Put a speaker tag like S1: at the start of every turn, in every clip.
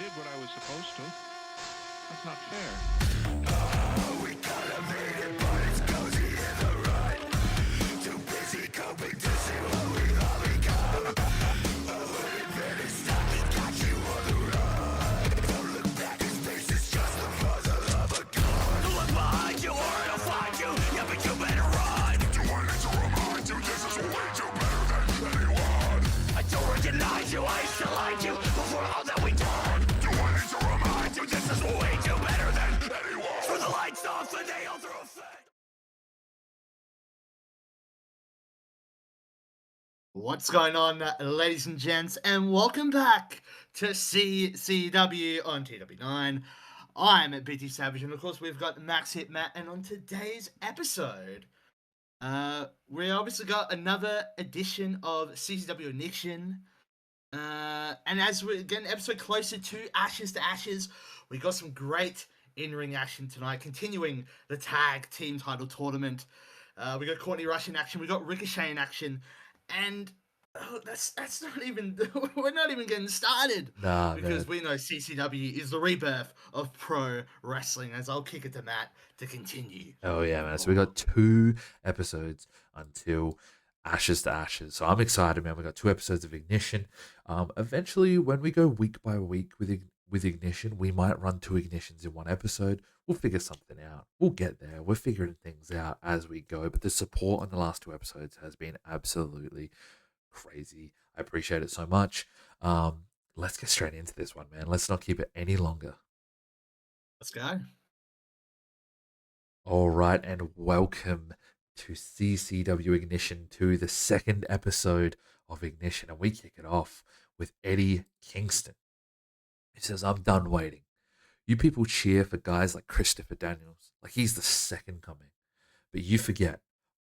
S1: did what I was supposed to. That's not fair.
S2: What's going on, ladies and gents, and welcome back to CCW on TW9. I'm BT Savage, and of course we've got Max Hit Matt, and on today's episode, we obviously got another edition of CCW Ignition, and as we're getting an episode closer to Ashes, we got some great in-ring action tonight, continuing the tag team title tournament. We got Courtney Rush in action, we got Ricochet in action, and that's not even we're not even getting started because we know CCW is the rebirth of pro wrestling. As I'll kick it to Matt to continue.
S3: Oh yeah, man. So we got 2 episodes until Ashes to Ashes. So I'm excited, man. We got 2 episodes of Ignition. Eventually, when we go week by week with Ignition, we might run 2 Ignitions in one episode. We'll figure something out. We'll get there. We're figuring things out as we go. But the support on the last 2 episodes has been absolutely crazy. I appreciate it so much. Let's get straight into this one, man. Let's not keep it any longer.
S2: Let's go.
S3: All right, and welcome to CCW Ignition 2, the second episode of Ignition. And we kick it off with Eddie Kingston. He says, I'm done waiting. You people cheer for guys like Christopher Daniels, like he's the second coming. But you forget,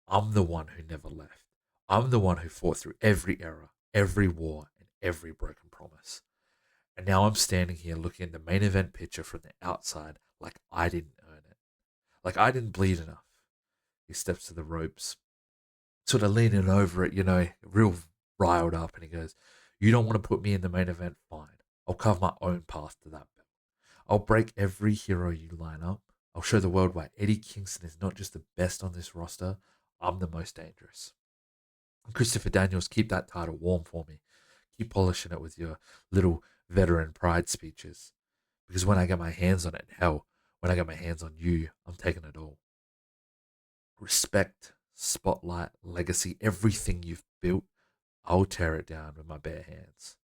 S3: I'm the one who never left. I'm the one who fought through every era, every war, and every broken promise. And now I'm standing here looking at the main event picture from the outside like I didn't earn it. Like I didn't bleed enough. He steps to the ropes, sort of leaning over it, real riled up, and he goes, you don't want to put me in the main event? Fine. I'll carve my own path to that belt. I'll break every hero you line up. I'll show the world why Eddie Kingston is not just the best on this roster, I'm the most dangerous. Christopher Daniels, keep that title warm for me. Keep polishing it with your little veteran pride speeches. Because when I get my hands on it, hell, when I get my hands on you, I'm taking it all. Respect, spotlight, legacy, everything you've built, I'll tear it down with my bare hands.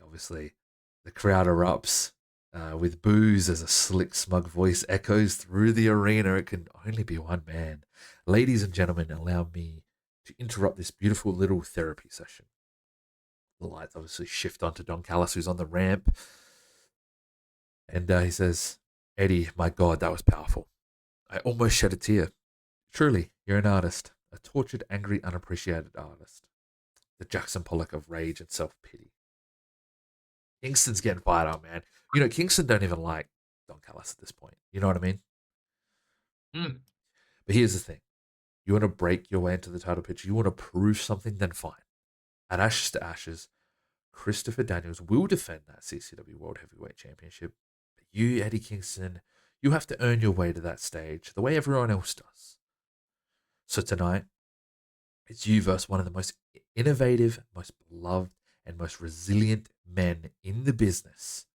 S3: Obviously, the crowd erupts with boos as a slick, smug voice echoes through the arena. It can only be one man. Ladies and gentlemen, allow me to interrupt this beautiful little therapy session. The lights obviously shift onto Don Callis, who's on the ramp. And he says, Eddie, my God, that was powerful. I almost shed a tear. Truly, you're an artist. A tortured, angry, unappreciated artist. The Jackson Pollock of rage and self-pity. Kingston's getting fired up, man. Kingston don't even like Don Callis at this point. You know what I mean? But here's the thing. You want to break your way into the title picture? You want to prove something? Then fine. At Ashes to Ashes, Christopher Daniels will defend that CCW World Heavyweight Championship. But you, Eddie Kingston, you have to earn your way to that stage the way everyone else does. So tonight, it's you versus one of the most innovative, most beloved, and most resilient men in the business.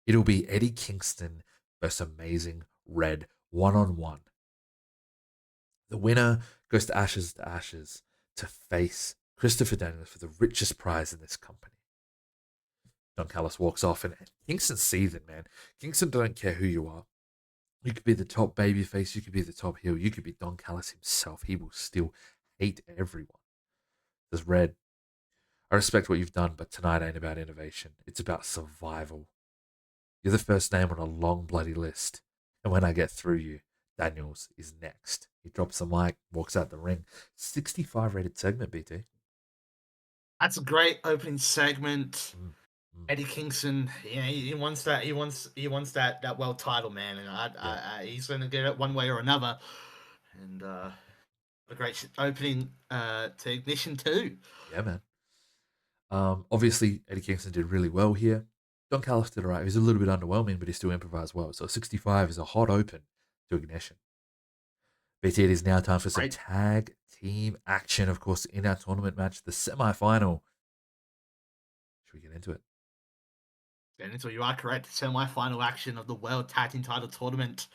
S3: It'll be Eddie Kingston versus Amazing Red one-on-one. The winner goes to Ashes to face Christopher Daniels for the richest prize in this company. Don Callis walks off, and Kingston's seething, man. Kingston don't care who you are. You could be the top babyface, you could be the top heel, you could be Don Callis himself. He will still hate everyone. There's Red. I respect what you've done, but tonight ain't about innovation. It's about survival. You're the first name on a long bloody list. And when I get through you, Daniels is next. He drops the mic, walks out the ring. 65 rated segment, BT.
S2: That's a great opening segment. Eddie Kingston, he wants that. He wants that world title, man, and he's going to get it one way or another. And a great opening to Ignition 2.
S3: Yeah, man. Obviously, Eddie Kingston did really well here. Don Callis did all right. He was a little bit underwhelming, but he still improvised well. So 65 is a hot open to Ignition. BT, it is now time for some
S2: Great.
S3: tag team action, of course, in our tournament match, the semi-final. Should we get into it?
S2: And so you are correct. Semi-final action of the World Tag Team Title Tournament.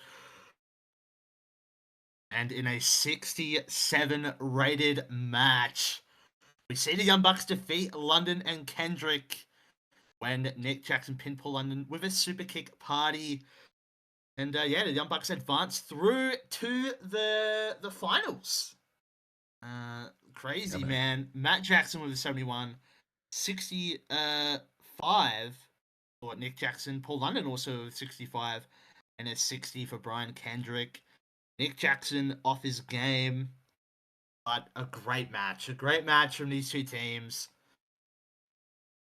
S2: And in a 67 rated match, we see the Young Bucks defeat London and Kendrick when Nick Jackson pinned Paul London with a super kick party. And yeah, the Young Bucks advance through to the finals. Crazy,
S3: Yeah,
S2: man. Matt Jackson with a 71. 65 for Nick Jackson. Paul London also with 65. And a 60 for Brian Kendrick. Nick Jackson off his game. But a great match. A great match from these two teams.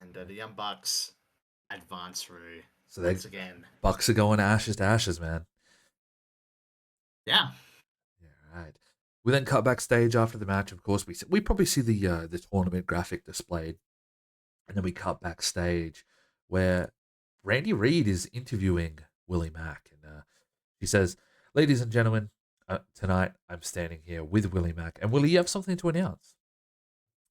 S2: And the Young Bucks advance through
S3: So
S2: once again.
S3: Bucks are going to ashes, man.
S2: Yeah.
S3: Yeah, right. We then cut backstage after the match. Of course, we probably see the tournament graphic displayed, and then we cut backstage where Randy Reed is interviewing Willie Mack, and he says, "Ladies and gentlemen, tonight I'm standing here with Willie Mack, and Willie, you have something to announce."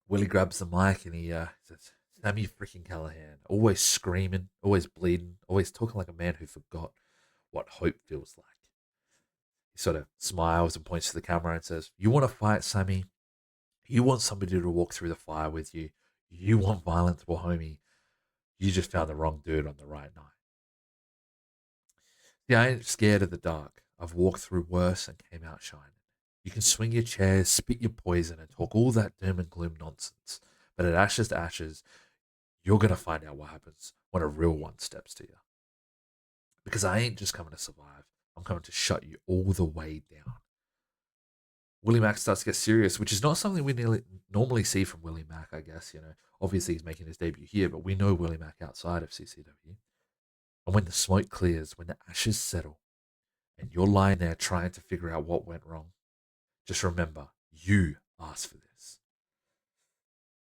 S3: Willie grabs the mic and he says, "Sammy freaking Callahan, always screaming, always bleeding, always talking like a man who forgot what hope feels like." He sort of smiles and points to the camera and says, "You want to fight, Sammy? You want somebody to walk through the fire with you? You want violence, well, homie? You just found the wrong dude on the right night." Yeah, I ain't scared of the dark. I've walked through worse and came out shining. You can swing your chairs, spit your poison, and talk all that doom and gloom nonsense. But at ashes to ashes, you're going to find out what happens when a real one steps to you. Because I ain't just coming to survive. I'm coming to shut you all the way down. Willie Mack starts to get serious, which is not something we normally see from Willie Mack, I guess. Obviously he's making his debut here, but we know Willie Mack outside of CCW. And when the smoke clears, when the ashes settle, and you're lying there trying to figure out what went wrong, just remember, you asked for this.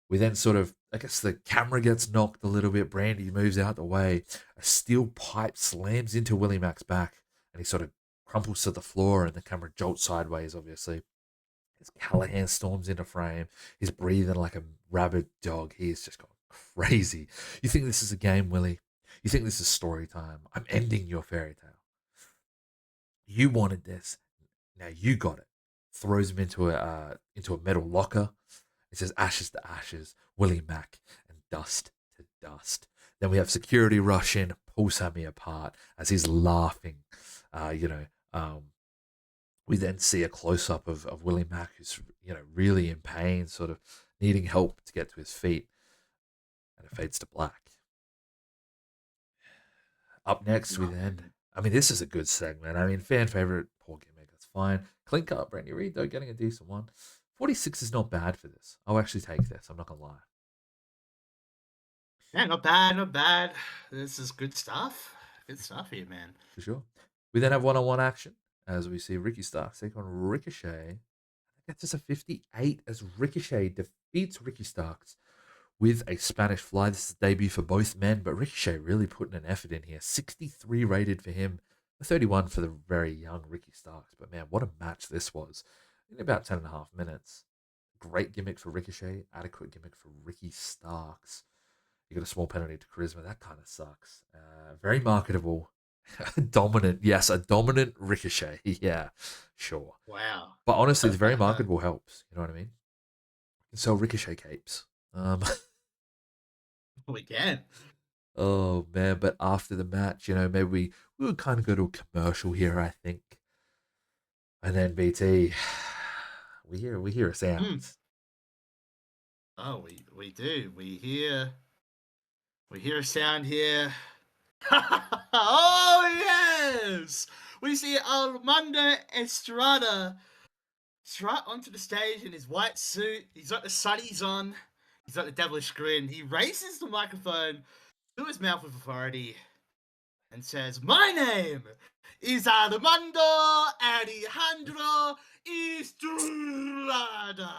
S3: We then sort of, I guess the camera gets knocked a little bit. Brandy moves out the way. A steel pipe slams into Willie Mack's back, and he sort of crumples to the floor, and the camera jolts sideways, obviously. As Callahan storms into frame, he's breathing like a rabid dog. He is just going crazy. You think this is a game, Willie? You think this is story time? I'm ending your fairy tale. You wanted this. Now you got it. Throws him into a metal locker. It says ashes to ashes, Willie Mack, and dust to dust. Then we have security rush in, pull Sammy apart as he's laughing. We then see a close up of Willie Mack, who's really in pain, sort of needing help to get to his feet, and it fades to black. Up next, this is a good segment. I mean, fan favorite, poor gimmick, that's fine. Clean cut, Brandy Reed, though, getting a decent one. 46 is not bad for this. I'll actually take this. I'm not going to lie.
S2: Yeah, not bad, not bad. This is good stuff. Good stuff here, man.
S3: For sure. We then have one-on-one action as we see Ricky Starks take on Ricochet. That's us a 58 as Ricochet defeats Ricky Starks with a Spanish fly. This is a debut for both men, but Ricochet really putting an effort in here. 63 rated for him, a 31 for the very young Ricky Starks. But man, what a match this was. In about 10.5 minutes. Great gimmick for Ricochet, adequate gimmick for Ricky Starks. You got a small penalty to charisma. That kind of sucks. Very marketable. Dominant. Yes, a dominant Ricochet. Yeah, sure.
S2: Wow.
S3: But honestly, it's very marketable helps. You know what I mean? You can sell Ricochet capes.
S2: We can.
S3: Oh, man. But after the match, maybe we would kind of go to a commercial here, I think. And then BT, we hear a sound.
S2: Oh, we do. We hear a sound here. Oh yes! We see Armando Estrada strut onto the stage in his white suit. He's got the sunnies on. He's got the devilish grin. He raises the microphone to his mouth with authority and says, "My name is Armando Alejandro Estrada."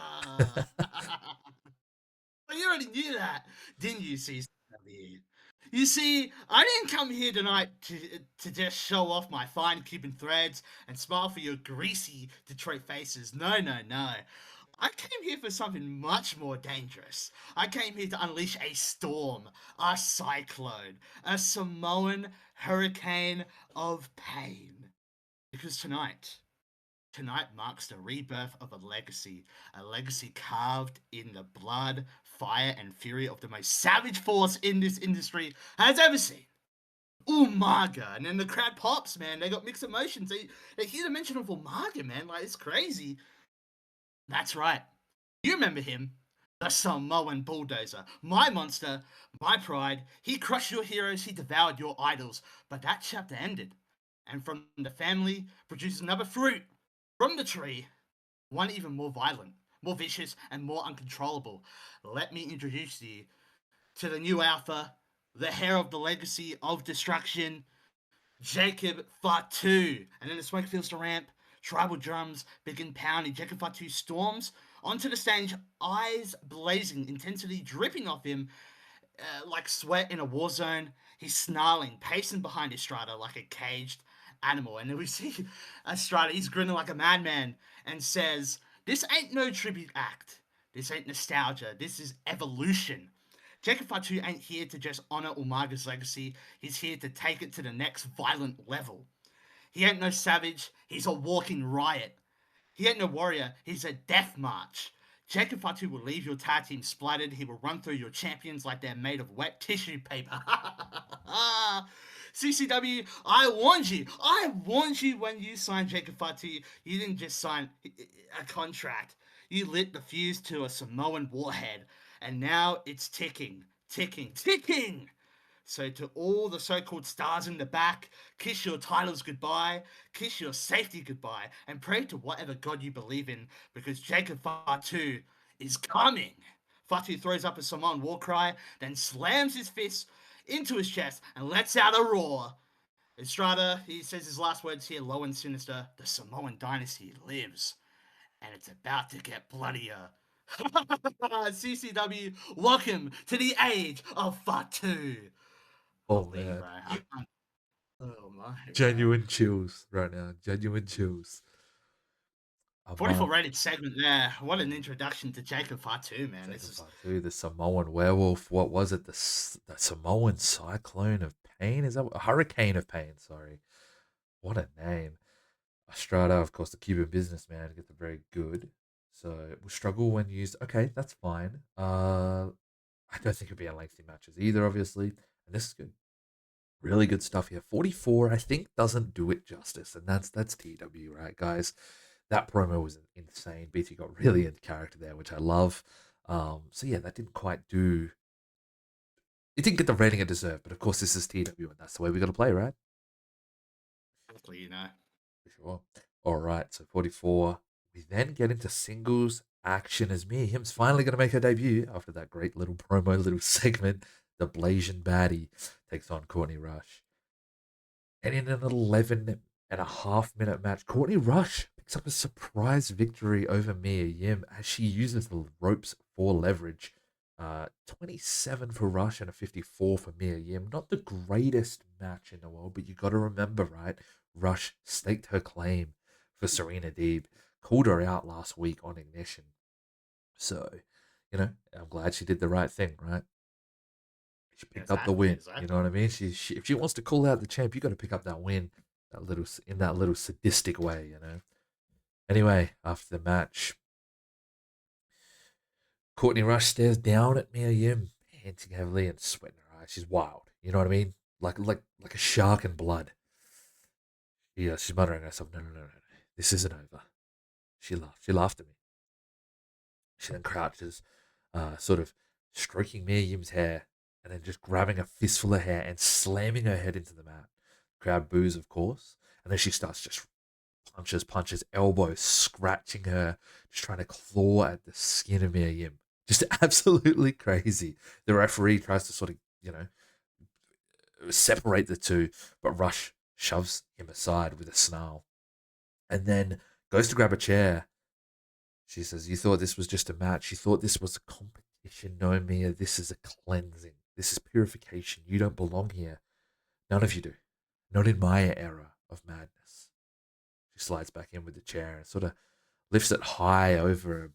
S2: Well, you already knew that, didn't you, CCW? You see, I didn't come here tonight to just show off my fine Cuban threads and smile for your greasy Detroit faces. No, no, no. I came here for something much more dangerous. I came here to unleash a storm, a cyclone, a Samoan hurricane of pain. Because tonight marks the rebirth of a legacy carved in the blood, fire, and fury of the most savage force in this industry has ever seen. Umaga, and then the crowd pops, man. They got mixed emotions. They hear the mention of Umaga, man. Like, it's crazy. That's right. You remember him, the Samoan bulldozer, my monster, my pride. He crushed your heroes, he devoured your idols. But that chapter ended, and from the family produced another fruit from the tree, one even more violent, more vicious, and more uncontrollable. Let me introduce you to the new alpha, the heir of the legacy of destruction, Jacob Fatu. And then the smoke fills the ramp, tribal drums begin pounding. Jacob Fatu storms onto the stage, eyes blazing, intensity dripping off him like sweat in a war zone. He's snarling, pacing behind Estrada like a caged animal. And then we see Estrada, he's grinning like a madman and says, "This ain't no tribute act. This ain't nostalgia. This is evolution." Jacob Fatu ain't here to just honor Umaga's legacy. He's here to take it to the next violent level. He ain't no savage. He's a walking riot. He ain't no warrior, he's a death march. Jacob Fatu will leave your tag team splattered. He will run through your champions like they're made of wet tissue paper. CCW, I warned you. I warned you when you signed Jacob Fatu. You didn't just sign a contract. You lit the fuse to a Samoan warhead. And now it's ticking, ticking, ticking. So to all the so-called stars in the back, kiss your titles goodbye, kiss your safety goodbye, and pray to whatever god you believe in, because Jacob Fatu is coming. Fatu throws up a Samoan war cry, then slams his fist into his chest and lets out a roar. Estrada, he says his last words here, low and sinister: "The Samoan dynasty lives, and it's about to get bloodier." CCW, welcome to the age of Fatu.
S3: Oh
S2: Holy,
S3: man,
S2: bro. Oh my, bro.
S3: genuine chills right now. Genuine chills.
S2: 44 rated segment there. What an introduction to Jacob Fatu, man. This is
S3: The Samoan werewolf. What was it? The Samoan cyclone of pain. Is that a hurricane of pain? Sorry. What a name. Estrada, of course, the Cuban businessman, gets a very good. So it will struggle when used. Okay, that's fine. I don't think it'll be a lengthy matches either, obviously. And this is good. Really good stuff here. 44, I think, doesn't do it justice. And that's TW, right, guys? That promo was insane. BT got really into character there, which I love. So yeah, that didn't quite do. It didn't get the rating it deserved, but of course this is TW, and that's the way we got to play, right?
S2: exactly, you know.
S3: For sure. All right, so 44. We then get into singles action as Mia Yim's finally going to make her debut after that great little promo, little segment. The Blasian Baddie takes on Courtney Rush. And in an 11.5 minute match, Courtney Rush picks up a surprise victory over Mia Yim as she uses the ropes for leverage. 27 for Rush and a 54 for Mia Yim. Not the greatest match in the world, but you got to remember, right? Rush staked her claim for Serena Deeb, called her out last week on Ignition. So, I'm glad she did the right thing, right? She picked up the win.
S2: Exactly.
S3: You know what I mean? She if she wants to call out the champ, you got to pick up that win, in that little sadistic way, Anyway, after the match, Courtney Rush stares down at Mia Yim, panting heavily and sweating her eyes. She's wild. You know what I mean? Like a shark in blood. Yeah, she's muttering to herself, no, this isn't over. She laughed. She laughed at me. She then crouches, sort of stroking Mia Yim's hair, and then just grabbing a fistful of hair and slamming her head into the mat. Crowd boos, of course, and then she starts just punches, elbows, scratching her, just trying to claw at the skin of Mia Yim. Just absolutely crazy. The referee tries to sort of, separate the two, but Rush shoves him aside with a snarl and then goes to grab a chair. She says, "You thought this was just a match. You thought this was a You should know, Mia, this is a cleansing. This is purification. You don't belong here. None of you do. Not in my era of madness. She slides back in with the chair and sort of lifts it high over,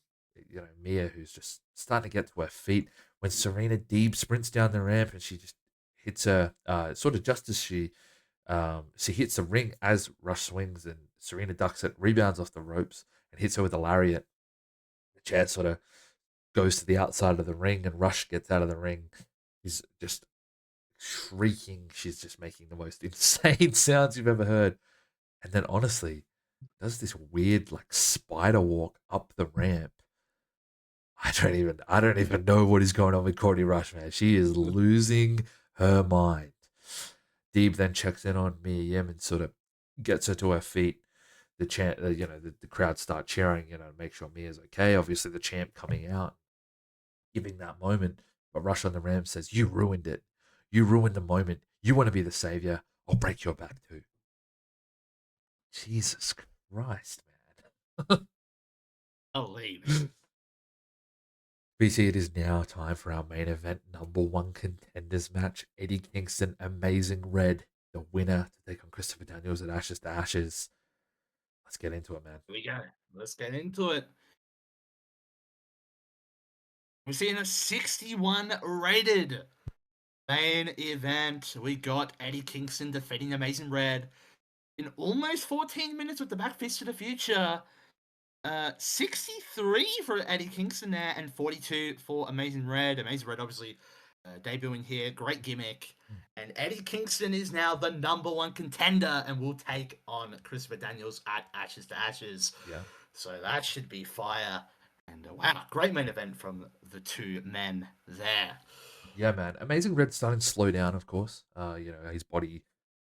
S3: Mia, who's just starting to get to her feet when Serena Deeb sprints down the ramp and she just hits her, sort of just as she hits the ring as Rush swings and Serena ducks it, rebounds off the ropes and hits her with a lariat. The chair sort of goes to the outside of the ring and Rush gets out of the ring. He's just shrieking. She's just making the most insane sounds you've ever heard. And then honestly, does this weird like spider walk up the ramp. I don't even know what is going on with Courtney Rush, man. She is losing her mind. Deeb then checks in on Mia Yim and sort of gets her to her feet. The the crowd start cheering, to make sure Mia's okay. Obviously, the champ coming out, giving that moment. But Rush on the ramp says, "You ruined it. You ruined the moment. You want to be the savior. I'll break your back too." Jesus Christ, man.
S2: Holy.
S3: BT, it is now time for our main event, number one contenders match. Eddie Kingston, Amazing Red, the winner to take on Christopher Daniels at Ashes to Ashes. Let's get into it, man.
S2: Here we go. Let's get into it. We're seeing a 61 rated main event. We got Eddie Kingston defeating Amazing Red in almost 14 minutes with the back fist to the future. 63 for Eddie Kingston there and 42 for Amazing Red. Amazing Red obviously debuting here. Great gimmick. And Eddie Kingston is now the number one contender and will take on Christopher Daniels at Ashes to Ashes.
S3: Yeah.
S2: So that should be fire. And wow, great main event from the two men there.
S3: Yeah, man. Amazing Red starting to slow down, of course. His body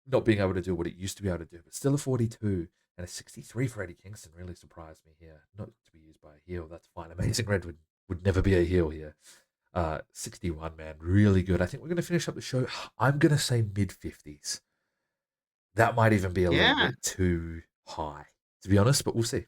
S3: not being able to do what it used to be able to do, but still a 42 and a 63 for Eddie Kingston really surprised me here. Not to be used by a heel, that's fine. Amazing Red would never be a heel here. 61, man, really good. I think we're going to finish up the show. I'm going to say mid-50s. That might even be a little bit too high, to be honest, but we'll see.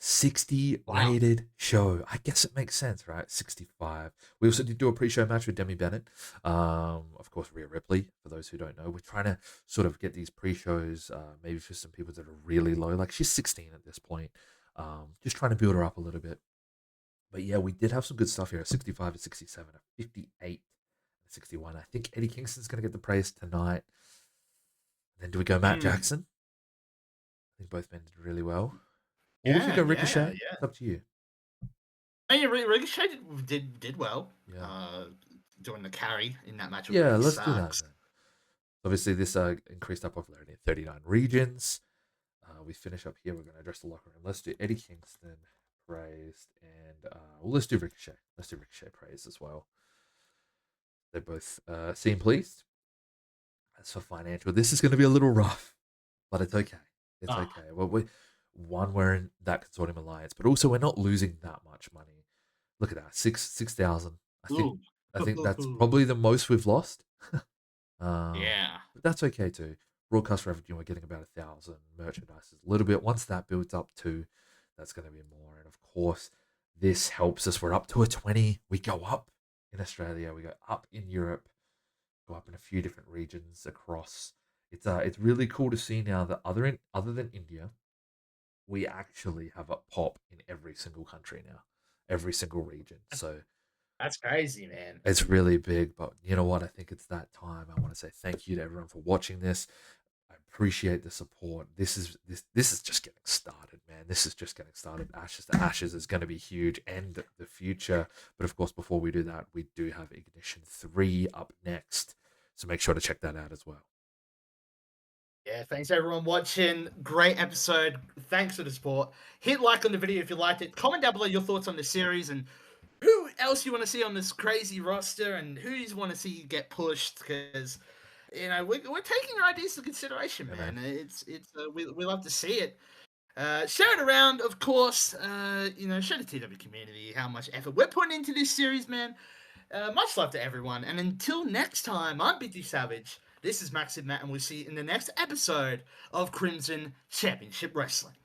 S3: 60 rated show. I guess it makes sense, right? 65. We also did do a pre-show match with Demi Bennett. Of course, Rhea Ripley, for those who don't know. We're trying to sort of get these pre-shows, maybe for some people that are really low. Like, she's 16 at this point. Just trying to build her up a little bit. But yeah, we did have some good stuff here. A 65, a 67, a 58, a 61. I think Eddie Kingston's going to get the praise tonight. And then do we go Matt Jackson? I think both men did really well. Or we could go Ricochet.
S2: Yeah.
S3: It's up to you.
S2: And yeah, Ricochet did well.
S3: Yeah.
S2: Doing the carry in that match.
S3: Yeah, let's do that. Then. Obviously, this increased our popularity in 39 regions. We finish up here. We're going to address the locker room. Let's do Eddie Kingston praised, and let's do Ricochet. Let's do Ricochet praised as well. They both seem pleased. As for financial, this is going to be a little rough, but it's okay. It's okay. Well, we're in that consortium alliance, but also we're not losing that much money. Look at that, 6,000. I think that's probably the most we've lost.
S2: Yeah,
S3: but that's okay too. Broadcast revenue, we're getting about 1,000. Merchandise is a little bit. Once that builds up to, that's going to be more. And of course, this helps us. We're up to a 20. We go up in Australia. We go up in Europe. Go up in a few different regions across. It's really cool to see now that other than India, we actually have a pop in every single country now, every single region. So
S2: that's crazy, man.
S3: It's really big, but you know what? I think it's that time. I want to say thank you to everyone for watching this. I appreciate the support. This is just getting started, man. This is just getting started. Ashes to Ashes is going to be huge, and the future. But of course, before we do that, we do have Ignition 3 up next. So make sure to check that out as well.
S2: Yeah, thanks everyone watching. Great episode. Thanks for the support. Hit like on the video if you liked it. Comment down below your thoughts on the series and who else you want to see on this crazy roster and who you want to see get pushed, because we're taking your ideas into consideration, man. We love to see it. Share it around, of course. Show the TW community how much effort we're putting into this series, man. Much love to everyone, and until next time, I'm BT Savage. This is Matt, and we'll see you in the next episode of Crimson Championship Wrestling.